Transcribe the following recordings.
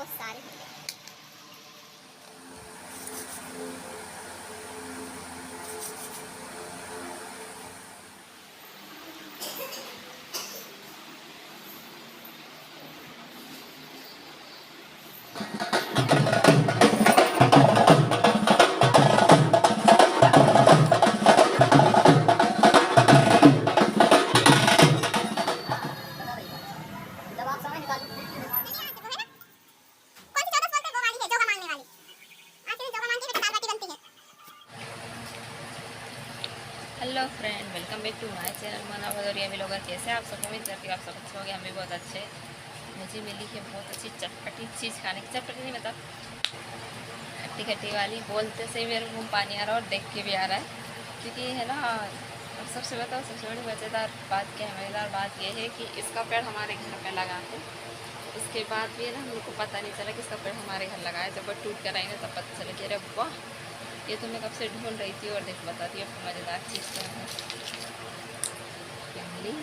बहुत सारे मिले। जब आप समय निकालो hello friend, welcome back to my channel Mana Bhadauria vlogger. कैसे आप सब? उम्मीद करती हूँ आप सब अच्छे होंगे। हम भी बहुत अच्छे। मुझे मिली है बहुत अच्छी चटपटी चीज़ खाने की। चटपटी नहीं मतलब खट्टी खट्टी वाली। बोलते से मेरे मुँह पानी आ रहा है और देख के भी आ रहा है, क्योंकि है ना। अब सबसे बताओ, सबसे बड़ी मज़ेदार बात क्या है? मज़ेदार बात यह है कि इसका पेड़ हमारे घर पे लगा थे। उसके बाद भी है ना, हमको पता नहीं चला कि इसका पेड़ हमारे घर लगा है। जब वो टूट कर आएंगे तब पता चला कि अरे वाह, ये तो मैं कब से ढूंढ रही थी। और देख बताती हूँ आपको मज़ेदार चीज़ क्या है। इमली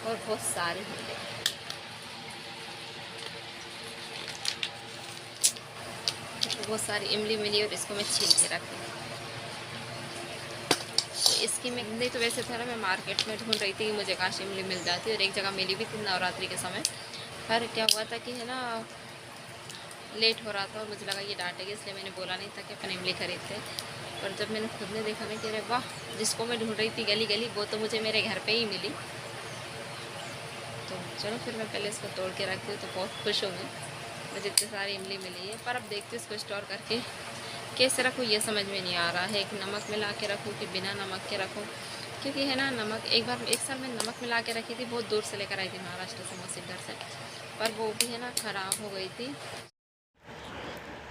और बहुत सारे मिले। तो बहुत सारी इमली मिली और इसको मैं छील के रखी। तो इसकी मैं नहीं, तो वैसे था ना, मैं मार्केट में ढूंढ रही थी कि मुझे कहाँ से इमली मिल जाती, और एक जगह मिली भी थी नवरात्रि के समय। पर क्या हुआ था कि है ना, लेट हो रहा था और मुझे लगा ये डांटेगी, इसलिए मैंने बोला नहीं था कि अपन इमली खरीदते। और जब मैंने खुद ने देखा ना कि अरे वाह, जिसको मैं ढूंढ रही थी गली गली, वो तो मुझे मेरे घर पे ही मिली। तो चलो फिर मैं पहले इसको तोड़ के रखती हूँ। तो बहुत खुश हूँ मैं, मुझे इतनी सारी इमली मिली है। पर अब देखती हूँ इसको स्टोर करके कैसे रखूँ, ये समझ में नहीं आ रहा है कि नमक मिला के रखूँ कि बिना नमक के रखूँ। क्योंकि है ना, नमक एक साल मैं नमक मिला के रखी थी, बहुत दूर से लेकर आई थी महाराष्ट्र से, मौसी घर से। पर वो भी है ना ख़राब हो गई थी।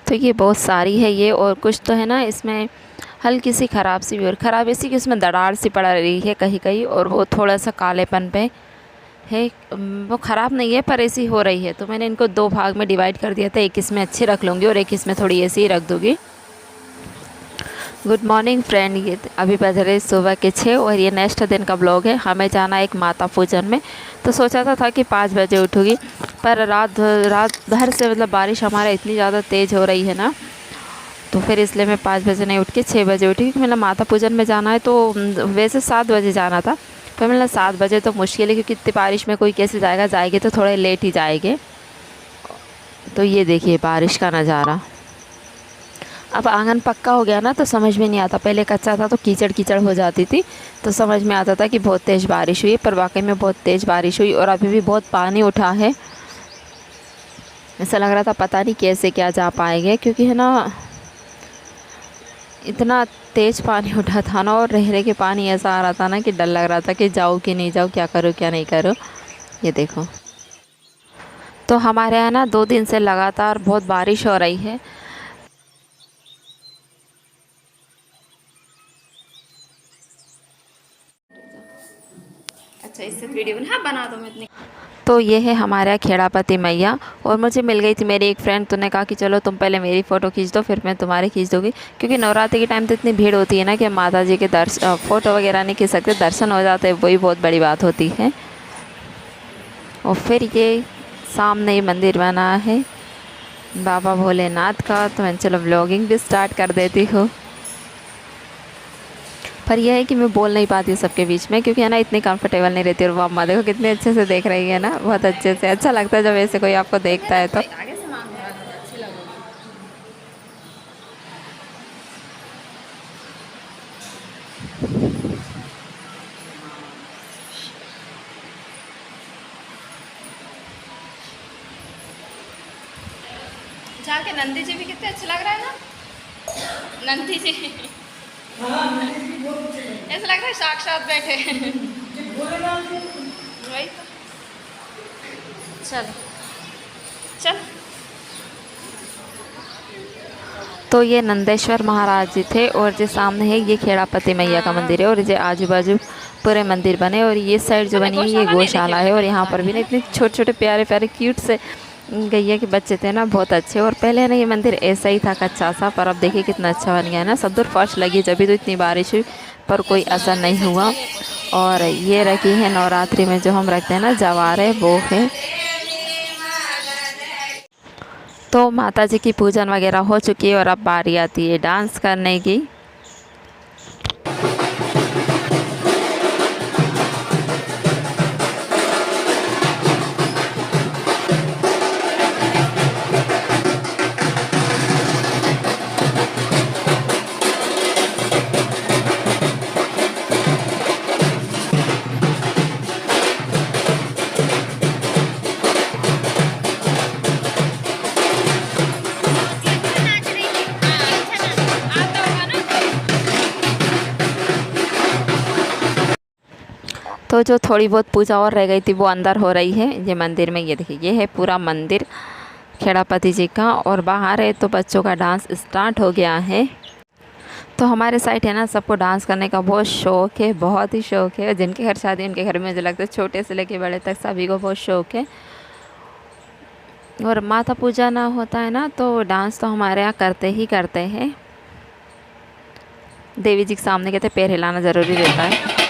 तो ये बहुत सारी है ये, और कुछ तो है ना इसमें हल्की सी ख़राब सी भी, और ख़राब ऐसी कि उसमें दरार सी पड़ रही है कहीं कहीं, और वो थोड़ा सा कालेपन पे है। वो ख़राब नहीं है पर ऐसी हो रही है। तो मैंने इनको दो भाग में डिवाइड कर दिया था, एक इसमें अच्छी रख लूँगी और एक इसमें थोड़ी ऐसी ही रख दूँगी। गुड मॉर्निंग फ्रेंड, ये अभी बज रहे सुबह के 6 और ये नेक्स्ट दिन का ब्लॉग है। हमें जाना है एक माता पूजन में। तो सोचा था कि 5 बजे उठूँगी, पर रात भर से मतलब बारिश हमारे इतनी ज़्यादा तेज़ हो रही है ना, तो फिर इसलिए मैं 5 बजे नहीं उठ के 6 बजे उठी, क्योंकि मतलब माता पूजन में जाना है। तो वैसे 7 बजे जाना था, पर मतलब 7 बजे तो मुश्किल है, क्योंकि इतनी बारिश में कोई कैसे जाएगा, जाएंगे तो थोड़े लेट ही जाएंगे। तो ये देखिए बारिश का नज़ारा। अब आंगन पक्का हो गया ना, तो समझ में नहीं आता। पहले कच्चा था तो कीचड़ कीचड़ हो जाती थी, तो समझ में आता था कि बहुत तेज़ बारिश हुई। पर वाकई में बहुत तेज़ बारिश हुई, और अभी भी बहुत पानी उठा है। ऐसा लग रहा था पता नहीं कैसे क्या जा पाएंगे, क्योंकि है ना इतना तेज़ पानी उठा था ना, और रह रह के पानी ऐसा आ रहा था ना कि डर लग रहा था कि जाऊँ कि नहीं जाऊँ, क्या करूँ क्या नहीं करूँ। ये देखो, तो हमारे यहाँ ना 2 दिन से लगातार बहुत बारिश हो रही है। अच्छा, इससे वीडियो बना दो मैं इतनी। तो ये है हमारे यहाँ खेड़ापति मैया, और मुझे मिल गई थी मेरी एक फ्रेंड। तूने कहा कि चलो तुम पहले मेरी फ़ोटो खींच दो, फिर मैं तुम्हारी खींच दूँगी, क्योंकि नवरात्रि के टाइम तो इतनी भीड़ होती है ना कि हम माता जी के फ़ोटो वगैरह नहीं खींच सकते, दर्शन हो जाते हैं, वही बहुत बड़ी बात होती है। और फिर ये सामने ही मंदिर बना है बाबा भोलेनाथ का। तो मैं चलो व्लॉगिंग भी स्टार्ट कर देती हूँ। पर यह है कि मैं बोल नहीं पाती सबके बीच में, क्योंकि है ना इतनी कंफर्टेबल नहीं रहती। और वो अम्मा देखो कितने अच्छे से देख रही है ना, बहुत अच्छे से। अच्छा लगता है जब ऐसे कोई आपको देखता है तो। जाके नंदी जी भी कितने अच्छे लग रहे हैं ना, नंदी जी। ऐसा लग रहा है साक्षात बैठे वही तो। चल चल। तो ये नंदेश्वर महाराज जी थे, और जो सामने है ये खेड़ापति मैया का मंदिर है, और ये आजू बाजू पूरे मंदिर बने। और ये साइड जो बनी है ये गौशाला है, और यहाँ पर भी ना इतने छोटे छोटे प्यारे प्यारे क्यूट से गैया के बच्चे थे ना, बहुत अच्छे। और पहले ना ये मंदिर ऐसा ही था कच्चा सा, पर अब देखिए कितना अच्छा बन गया है ना। सब दूर फर्श लगी, जब भी तो इतनी बारिश हुई, पर कोई असर नहीं हुआ। और ये रखी है नवरात्रि में जो हम रखते हैं ना जवारे, वो है। तो माता जी की पूजन वगैरह हो चुकी है और अब बारी आती है डांस करने की। तो जो थोड़ी बहुत पूजा और रह गई थी वो अंदर हो रही है ये मंदिर में। ये देखिए, ये है पूरा मंदिर खेड़ापति जी का, और बाहर है तो बच्चों का डांस स्टार्ट हो गया है। तो हमारे साइड है ना, सबको डांस करने का बहुत शौक़ है, बहुत ही शौक़ है। जिनके घर शादी उनके घर में मुझे लगता है छोटे से लेके बड़े तक सभी को बहुत शौक़ है। और माता पूजा ना होता है ना तो डांस तो हमारे यहाँ करते ही करते हैं। देवी जी के सामने कहते पैर हिलाना ज़रूरी रहता है।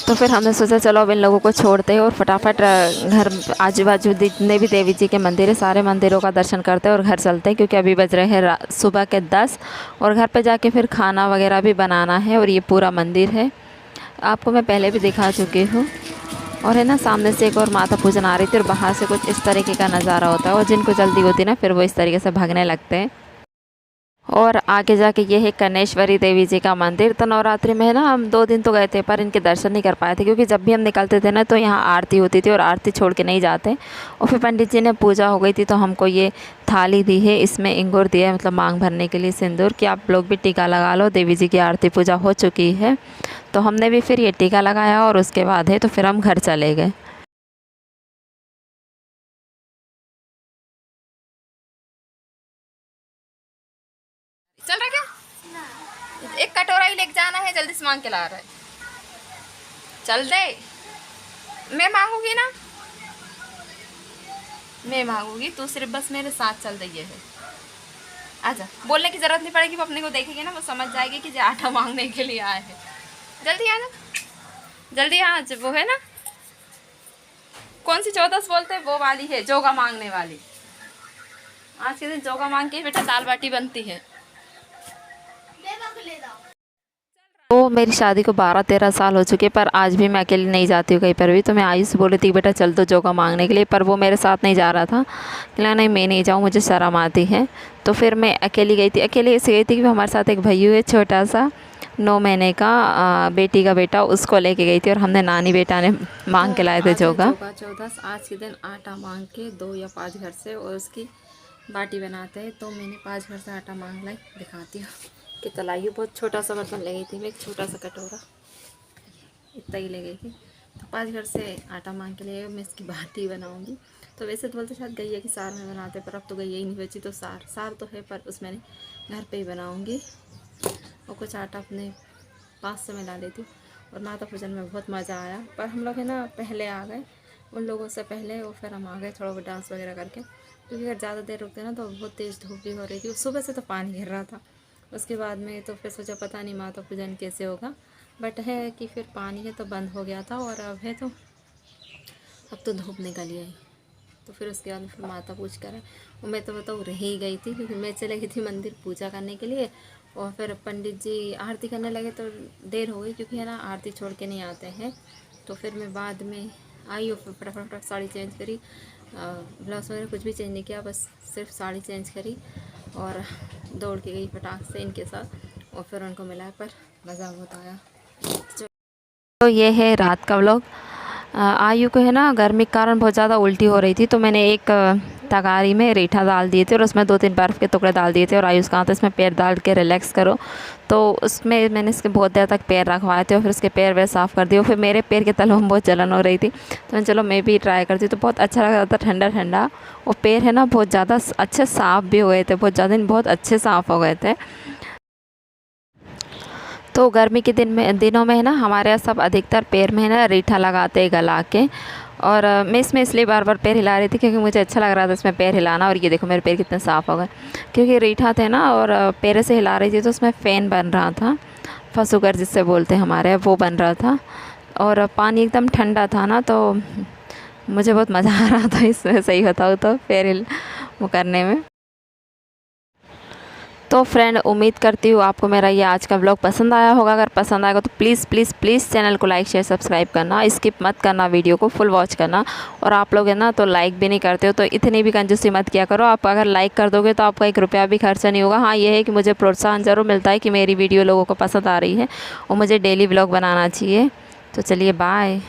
तो फिर हमने सोचा चलो अब इन लोगों को छोड़ते हैं और फटाफट घर आजू बाजू जितने भी देवी जी के मंदिर है सारे मंदिरों का दर्शन करते हैं और घर चलते हैं, क्योंकि अभी बज रहे हैं सुबह के 10, और घर पे जाके फिर खाना वगैरह भी बनाना है। और ये पूरा मंदिर है, आपको मैं पहले भी दिखा चुकी हूँ। और है ना, सामने से एक और माता पूजन आ रही थी और बाहर से कुछ इस तरीके का नज़ारा होता है, और जिनको जल्दी होती है ना फिर वो इस तरीके से भागने लगते हैं। और आगे जाके ये है कनेश्वरी देवी जी का मंदिर। तो नवरात्रि में है ना, हम 2 दिन तो गए थे पर इनके दर्शन नहीं कर पाए थे, क्योंकि जब भी हम निकलते थे ना तो यहाँ आरती होती थी और आरती छोड़ के नहीं जाते। और फिर पंडित जी ने पूजा हो गई थी तो हमको ये थाली दी है, इसमें इंगूर दिया है, मतलब मांग भरने के लिए सिंदूर, कि आप लोग भी टीका लगा लो, देवी जी की आरती पूजा हो चुकी है। तो हमने भी फिर ये टीका लगाया और उसके बाद है तो फिर हम घर चले गए। चल रहा क्या? एक कटोरा ही लेके जाना है, जल्दी से मांग के ला रहा है। चल दे, मैं मांगूंगी ना, मैं मांगूंगी, तू सिर्फ बस मेरे साथ चल रही है। आजा, बोलने की जरूरत नहीं पड़ेगी, वो अपने को देखेगी ना, वो समझ जाएगी कि जो आटा मांगने के लिए आए हैं। जल्दी आ जा, जल्दी आज वो है ना, कौन सी 14 बोलते हैं वो वाली है, जोगा मांगने वाली। आज के दिन जोगा मांग के बेटा दाल बाटी बनती है। तो मेरी शादी को 12-13 साल हो चुके, पर आज भी मैं अकेली नहीं जाती हूँ कहीं पर भी। तो मैं आयुष से बोली थी बेटा चल तो जोगा मांगने के लिए, पर वो मेरे साथ नहीं जा रहा था। कहला नहीं मैं नहीं जाऊँ, मुझे शर्म आती है। तो फिर मैं अकेली गई थी। अकेली ऐसे गई थी कि हमारे साथ एक भैया है छोटा सा, 9 महीने का, बेटी का बेटा, उसको लेके गई थी और हमने नानी बेटा ने मांग के लाए थे जोगा। 14 आज के दिन आटा मांग के 2 या 5 घर से और उसकी बाटी बनाते हैं। तो मैंने 5 घर से आटा मांग लाई, दिखाती हूँ कि तलाई बहुत छोटा सा बर्तन ले गई थी मैं, एक छोटा सा कटोरा इतना ही ले गई थी। तो 5 घर से आटा मांग के लिए मैं इसकी बाटी बनाऊंगी। तो वैसे तो बोलते शायद गैया की सार में बनाते, पर अब तो गैया ही नहीं बची, तो सार तो है पर उसमें नहीं, घर पे ही बनाऊंगी। और कुछ आटा अपने पास से मिला लेती। और माता पूजन में बहुत मज़ा आया, पर हम लोग है ना पहले आ गए, उन लोगों से पहले और फिर हम आ गए थोड़ा बहुत डांस वगैरह करके, क्योंकि अगर ज़्यादा देर रुकते ना तो बहुत तेज़ धूप भी हो रही थी। सुबह से तो पानी गिर रहा था। उसके बाद में तो फिर सोचा पता नहीं माता पूजन कैसे होगा, बट है कि फिर पानी है तो बंद हो गया था, और अब है तो अब तो धूप निकल आई। तो फिर उसके बाद फिर माता पूज कर और मैं तो बताऊँ रह ही गई थी, क्योंकि मैं चली गई थी मंदिर पूजा करने के लिए, और फिर पंडित जी आरती करने लगे तो देर हो गई, क्योंकि है ना आरती छोड़ के नहीं आते हैं। तो फिर मैं बाद में आई और फिर फटाफट साड़ी चेंज करी, ब्लाउज वगैरह कुछ भी चेंज नहीं किया, बस सिर्फ साड़ी चेंज करी और दौड़ के गई फटाक से इनके साथ, और फिर उनको मिला, पर मज़ा बहुत आया। तो ये है रात का व्लॉग। आयु को है ना गर्मी के कारण बहुत ज़्यादा उल्टी हो रही थी, तो मैंने एक तगारी में रीठा डाल दिए थे और उसमें 2-3 बर्फ़ के टुकड़े डाल दिए थे, और आयुष कहा था इसमें पैर डाल के रिलैक्स करो। तो उसमें मैंने इसके बहुत देर तक पैर रखवाए थे और फिर उसके पैर वे साफ़ कर दिए, और फिर मेरे पैर के तलों में बहुत जलन हो रही थी, तो मैं चलो मैं भी ट्राई करती। तो बहुत अच्छा लग रहा था, ठंडा ठंडा, और पैर है ना बहुत ज़्यादा अच्छे साफ़ भी हो गए थे, बहुत ज़्यादा बहुत अच्छे साफ़ हो गए थे। तो गर्मी के दिनों में है ना हमारे यहाँ सब अधिकतर पैर में है ना रीठा लगाते हैं गला के, और मैं इसमें इसलिए बार बार पैर हिला रही थी क्योंकि मुझे अच्छा लग रहा था इसमें पैर हिलाना। और ये देखो मेरे पैर कितने साफ़ हो गए, क्योंकि रीठा थे ना और पैर से हिला रही थी तो उसमें फ़ैन बन रहा था, फसुगर जिससे बोलते हैं हमारे, वो बन रहा था, और पानी एकदम ठंडा था ना, तो मुझे बहुत मज़ा आ रहा था इसमें, सही बताऊँ तो पैर वो करने में। तो फ्रेंड उम्मीद करती हूँ आपको मेरा ये आज का व्लॉग पसंद आया होगा। अगर पसंद आएगा तो प्लीज़ प्लीज़ प्लीज़ चैनल को लाइक शेयर सब्सक्राइब करना, स्किप मत करना, वीडियो को फुल वॉच करना। और आप लोग है ना तो लाइक भी नहीं करते हो, तो इतनी भी कंजूसी मत किया करो। आप अगर लाइक कर दोगे तो आपका 1 रुपया भी खर्चा नहीं होगा। हाँ ये है कि मुझे प्रोत्साहन ज़रूर मिलता है कि मेरी वीडियो लोगों को पसंद आ रही है और मुझे डेली व्लॉग बनाना चाहिए। तो चलिए बाय।